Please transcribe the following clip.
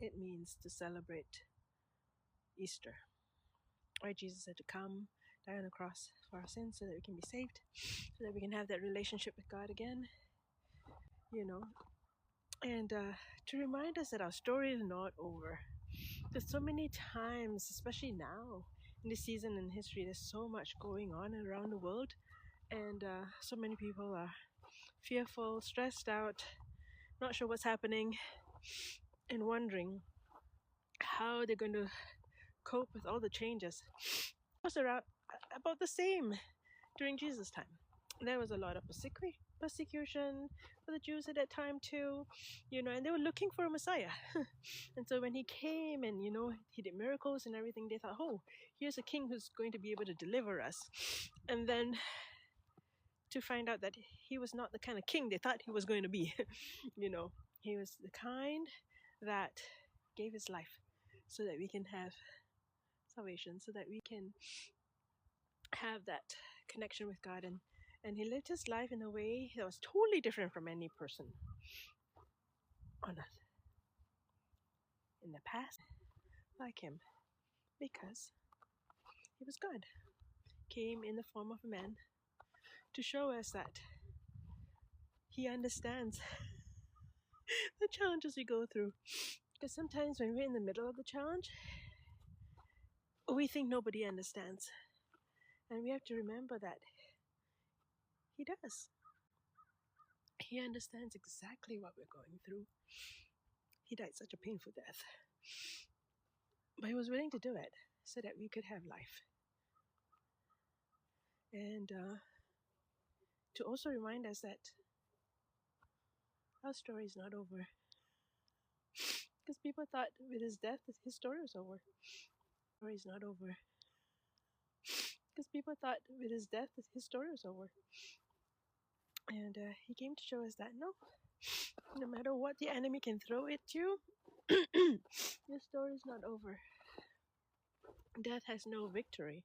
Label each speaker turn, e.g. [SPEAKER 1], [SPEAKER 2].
[SPEAKER 1] it means to celebrate Easter, where Jesus had to come, die on the cross for our sins so that we can be saved, so that we can have that relationship with God again, you know, and to remind us that our story is not over. There's so many times, especially now in this season in history, there's so much going on around the world, and so many people are fearful, stressed out, not sure what's happening, and wondering how they're going to cope with all the changes. It was around about the same during Jesus' time. There was a lot of persecution for the Jews at that time too, and they were looking for a Messiah. And so when he came and, he did miracles and everything, they thought, oh, here's a king who's going to be able to deliver us. And then to find out that he was not the kind of king they thought he was going to be. He was the kind that gave his life so that we can have salvation, so that we can have that connection with God. And he lived his life in a way that was totally different from any person on earth in the past like him, because he was God, came in the form of a man to show us that he understands the challenges we go through. Because sometimes when we're in the middle of the challenge, we think nobody understands. And we have to remember that he does. He understands exactly what we're going through. He died such a painful death. But he was willing to do it so that we could have life. And to also remind us that our story is not over. Because people thought with his death, his story was over. Story is not over. Because people thought with his death, his story was over. And he came to show us that no matter what the enemy can throw at you, your story is not over. Death has no victory